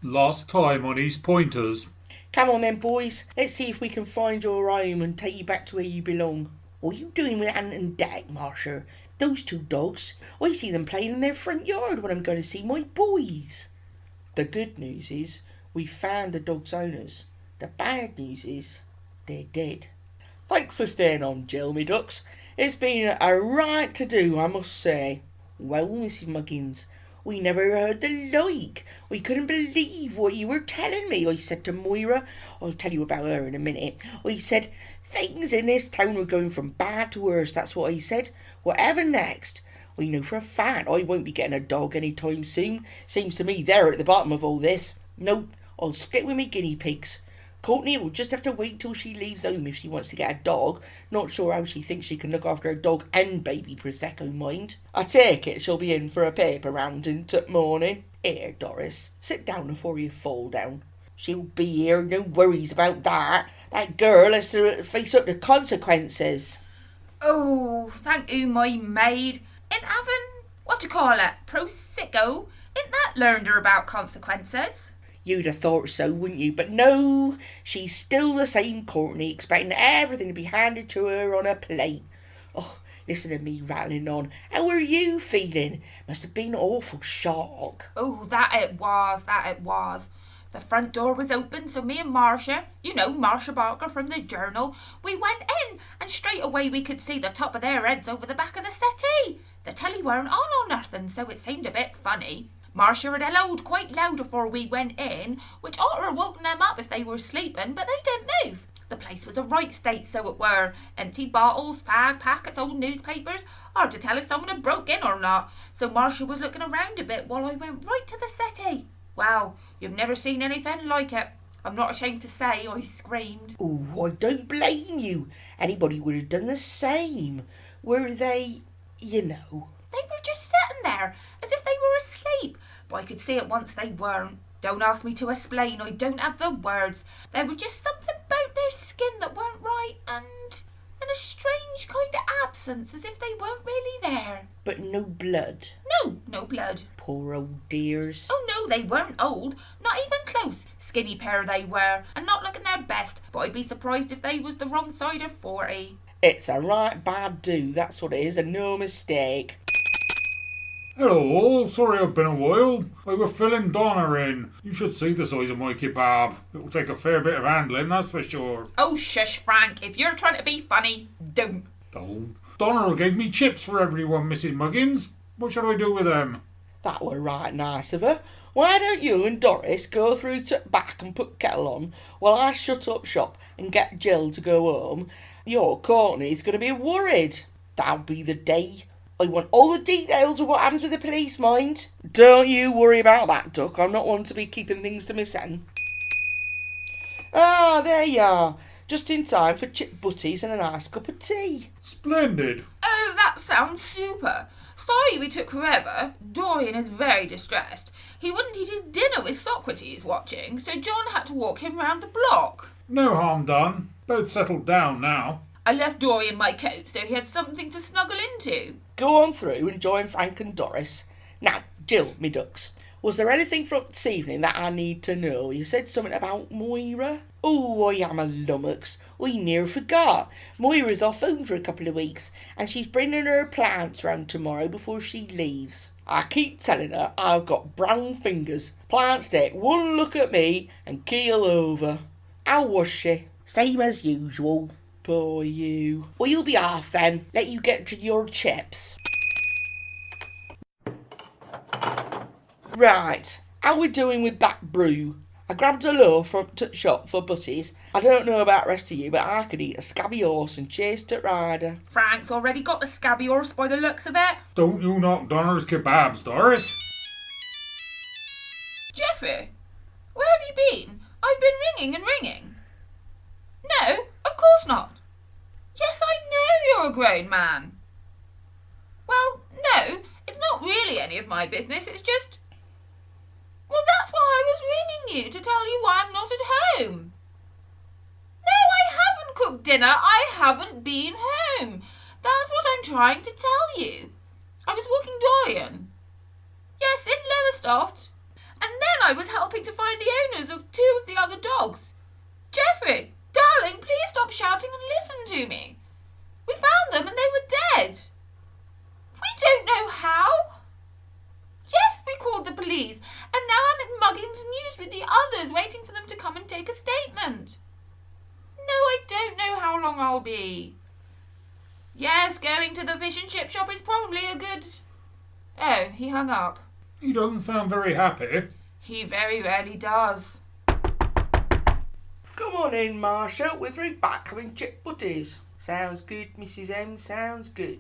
Last time on Eastpointers. Come on then, boys. Let's see if we can find your home and take you back to where you belong. What are you doing with Ant and Dak, Marsha? Those two dogs. I see them playing in their front yard when I'm going to see my boys. The good news is we found the dogs' owners. The bad news is they're dead. Thanks for staying on, Jill, me ducks. It's been a right to do, I must say. Well, Mrs. Muggins, we never heard the like. We couldn't believe what you were telling me, I said to Moira. I'll tell you about her in a minute. I said, things in this town are going from bad to worse, that's what I said. Whatever next? I know for a fact I won't be getting a dog any time soon. Seems to me they're at the bottom of all this. No, I'll stick with me guinea pigs. Courtney will just have to wait till she leaves home if she wants to get a dog. Not sure how she thinks she can look after a dog and baby Prosecco, mind. I take it she'll be in for a paper round in t' morning. Here, Doris, sit down before you fall down. She'll be here, no worries about that. That girl has to face up to consequences. Oh, thank you, my maid. Ain't having, what you call it, Prosecco? Ain't that learned her about consequences? You'd have thought so, wouldn't you? But no, she's still the same Courtney, expecting everything to be handed to her on a plate. Oh, listen to me rattling on. How are you feeling? Must have been an awful shock. Oh, that it was. The front door was open, so me and Marcia, you know, Marcia Barker from the Journal, we went in, and straight away we could see the top of their heads over the back of the settee. The telly weren't on or nothing, so it seemed a bit funny. Marcia had hallooed quite loud before we went in, which ought to have woken them up if they were sleeping, but they didn't move. The place was a right state, so it were. Empty bottles, fag packets, old newspapers. Hard to tell if someone had broke in or not. So Marcia was looking around a bit while I went right to the settee. Wow, you've never seen anything like it. I'm not ashamed to say I screamed. Oh, I don't blame you. Anybody would have done the same. Were they, you know? They were just sitting there, as if they were asleep, but I could see at once they weren't. Don't ask me to explain, I don't have the words. There was just something about their skin that weren't right, and a strange kind of absence, as if they weren't really there. But no blood? No blood. Poor old dears. Oh no, they weren't old, not even close. Skinny pair they were, and not looking their best, but I'd be surprised if they was the wrong side of 40. It's a right bad do, that's what it is, and no mistake. Hello all, sorry I've been a while. I were filling Donna in. You should see the size of my kebab. It'll take a fair bit of handling, that's for sure. Oh shush, Frank, if you're trying to be funny, don't. Donna gave me chips for everyone, Mrs. Muggins. What should I do with them? That were right nice of her. Why don't you and Doris go through to back and put kettle on while I shut up shop and get Jill to go home? Your Courtney's going to be worried. That'll be the day. I want all the details of what happens with the police, mind. Don't you worry about that, Duck. I'm not one to be keeping things to myself. Ah, there you are. Just in time for chip butties and a nice cup of tea. Splendid. Oh, that sounds super. Sorry we took forever. Dorian is very distressed. He wouldn't eat his dinner with Socrates watching, so John had to walk him round the block. No harm done. Both settled down now. I left Dorian my coat so he had something to snuggle into. Go on through and join Frank and Doris. Now, Jill, me ducks, was there anything from this evening that I need to know? You said something about Moira? Oh, I am a lummox. I near forgot. Moira's off home for a couple of weeks, and she's bringing her plants round tomorrow before she leaves. I keep telling her I've got brown fingers. Plants take one look at me and keel over. How was she? Same as usual. Poor you. Well, you'll be off then. Let you get to your chips. Right, how we doing with that brew? I grabbed a loaf from the shop for butties. I don't know about the rest of you, but I could eat a scabby horse and chase the rider. Frank's already got the scabby horse by the looks of it. Don't you knock Donna's kebabs, Doris. Geoffrey, where have you been? I've been ringing and ringing. No, of course not. Yes, I know you're a grown man. Well, no, it's not really any of my business, it's just... Well, that's why I was ringing you, to tell you why I'm not at home. cooked dinner, I haven't been home. That's what I'm trying to tell you. I was walking Dorian. Yes, in Lowestoft. And then I was helping to find the owners of 2 of the other dogs. Geoffrey, darling, please stop shouting and listen to me. We found them and they were dead. We don't know how. Yes, we called the police, and now I'm at Muggins News with the others, waiting for them to come and take a statement. No, I don't know how long I'll be. Yes, going to the fish and chip shop is probably a good... Oh, he hung up. He doesn't sound very happy. He very rarely does. Come on in, Marcia. We're through back having chip butties. Sounds good, Mrs. M. Sounds good.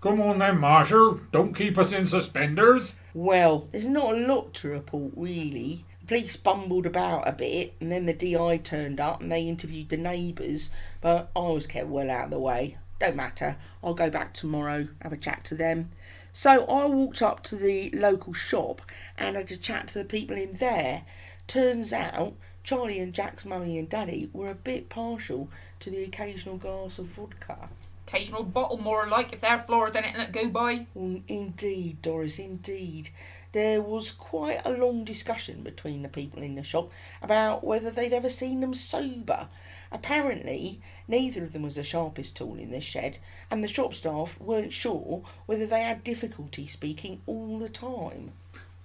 Come on then, Marshal. Don't keep us in suspenders. Well, there's not a lot to report, really. The police bumbled about a bit, and then the DI turned up and they interviewed the neighbours, but I was kept well out of the way. Don't matter. I'll go back tomorrow, have a chat to them. So I walked up to the local shop and had a chat to the people in there. Turns out Charlie and Jack's mummy and daddy were a bit partial to the occasional glass of vodka. Occasional bottle, more like, if there are floors in it and let go by. Indeed, Doris, indeed. There was quite a long discussion between the people in the shop about whether they'd ever seen them sober. Apparently, neither of them was the sharpest tool in the shed, and the shop staff weren't sure whether they had difficulty speaking all the time.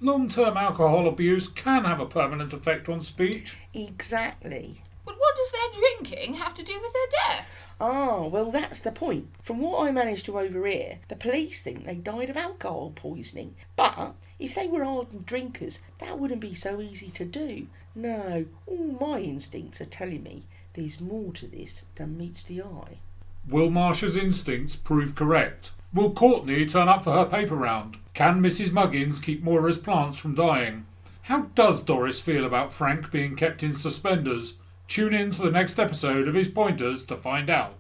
Long-term alcohol abuse can have a permanent effect on speech. Exactly. But what does their drinking have to do with their death? Ah, well, that's the point. From what I managed to overhear, the police think they died of alcohol poisoning. But if they were ardent drinkers, that wouldn't be so easy to do. No, all my instincts are telling me there's more to this than meets the eye. Will Marcia's instincts prove correct? Will Courtney turn up for her paper round? Can Mrs. Muggins keep Moira's plants from dying? How does Doris feel about Frank being kept in suspenders? Tune in to the next episode of Eastpointers to find out.